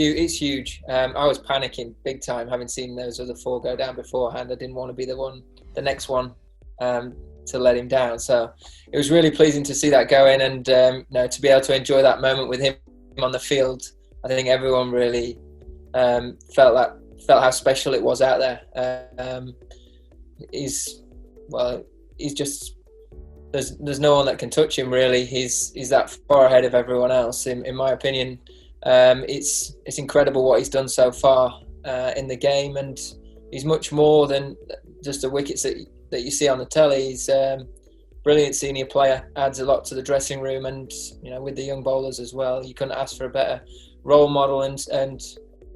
It's huge. I was panicking big time, having seen those other four go down beforehand. I didn't want to be the next one, to let him down. So it was really pleasing to see that go in, and to be able to enjoy that moment with him on the field. I think everyone really felt how special it was out there. He's just there's no one that can touch him really. He's that far ahead of everyone else in my opinion. It's incredible what he's done so far in the game, and he's much more than just the wickets that you see on the telly. He's a brilliant senior player, adds a lot to the dressing room, and with the young bowlers as well, you couldn't ask for a better role model and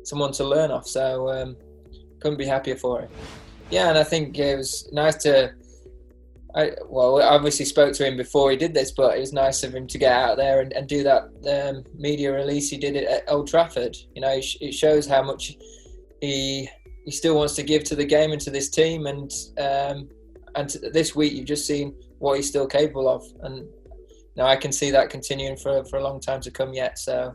someone to learn off. So couldn't be happier for him. Yeah, and I think it was nice I obviously spoke to him before he did this, but it was nice of him to get out there and do that media release he did at Old Trafford. It shows how much he still wants to give to the game and to this team, and this week you've just seen what he's still capable of, and I can see that continuing for a long time to come yet. So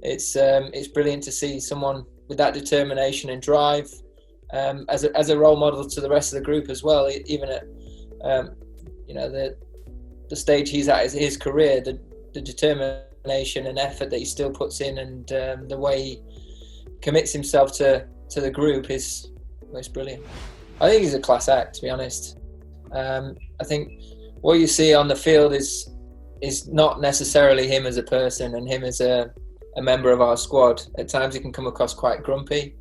it's brilliant to see someone with that determination and drive as a role model to the rest of the group as well, even at the stage he's at is his career, the determination and effort that he still puts in, and the way he commits himself to the group is brilliant. I think he's a class act, to be honest. I think what you see on the field is not necessarily him as a person and him as a member of our squad. At times he can come across quite grumpy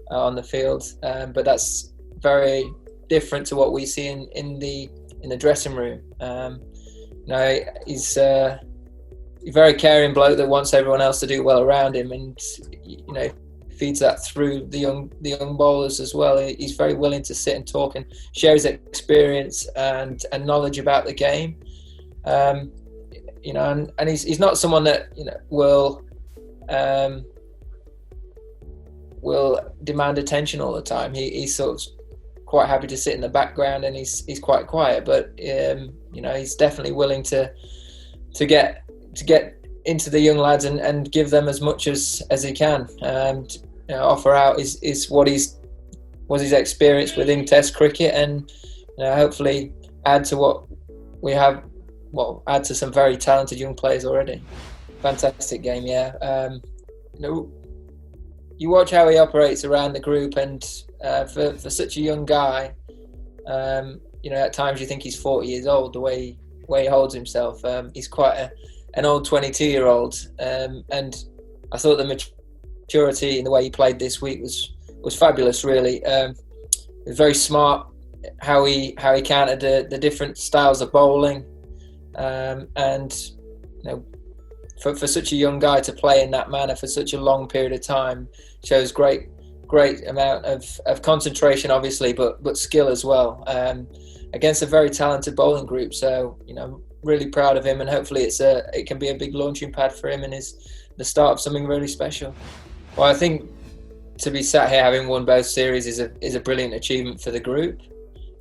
on the field, but that's very different to what we see in the dressing room. He's a very caring bloke that wants everyone else to do well around him, and feeds that through the young bowlers as well. He's very willing to sit and talk and share his experience and knowledge about the game. And he's not someone that will demand attention all the time. He's sort of quite happy to sit in the background, and he's quite quiet, but he's definitely willing to get into the young lads and give them as much as he can, and offer out is what his experience within Test cricket, and hopefully add to what we have. Well, add to some very talented young players already. Fantastic game, yeah. You watch how he operates around the group, and for such a young guy, at times you think he's 40 years old. The way he holds himself, he's quite an old 22-year-old, and I thought the maturity in the way he played this week was fabulous. Really, it was very smart how he countered the different styles of bowling, and for such a young guy to play in that manner for such a long period of time shows great amount of concentration, obviously, but skill as well, against a very talented bowling group. So really proud of him, and hopefully it can be a big launching pad for him and is the start of something really special. Well, I think to be sat here having won both series is a brilliant achievement for the group.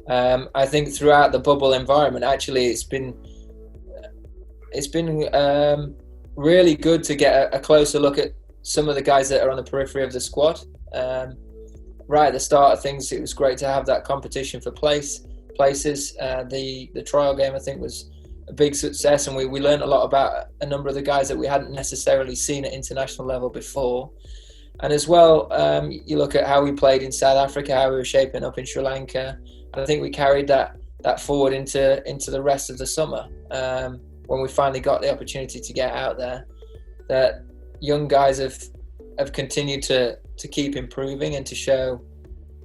I think throughout the bubble environment, actually, it's been really good to get a closer look at some of the guys that are on the periphery of the squad. Right at the start of things, it was great to have that competition for places. The trial game, I think, was a big success, and we learned a lot about a number of the guys that we hadn't necessarily seen at international level before. And as well, you look at how we played in South Africa, how we were shaping up in Sri Lanka, and I think we carried that forward into the rest of the summer. When we finally got the opportunity to get out there, that young guys have continued to keep improving and to show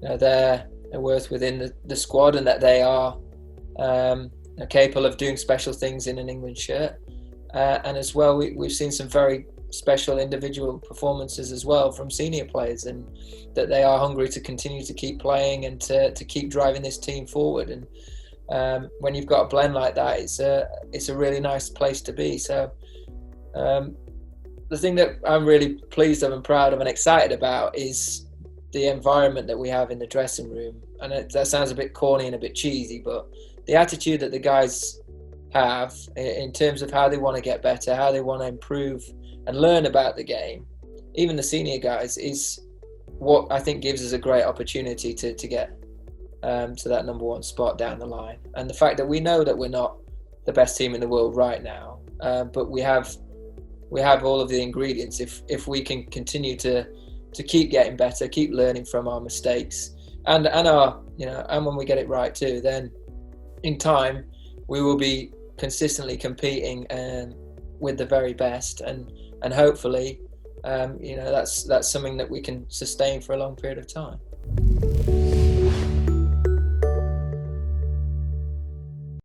their worth within the squad, and that they are capable of doing special things in an England shirt. And as well, we've seen some very special individual performances as well from senior players, and that they are hungry to continue to keep playing and to keep driving this team forward. And when you've got a blend like that, it's a really nice place to be. So the thing that I'm really pleased of and proud of and excited about is the environment that we have in the dressing room. And that sounds a bit corny and a bit cheesy, but the attitude that the guys have in terms of how they want to get better, how they want to improve and learn about the game, even the senior guys, is what I think gives us a great opportunity to get to that number one spot down the line. And the fact that we know that we're not the best team in the world right now, but we have all of the ingredients. If we can continue to keep getting better, keep learning from our mistakes, and when we get it right too, then in time we will be consistently competing with the very best, and hopefully that's something that we can sustain for a long period of time.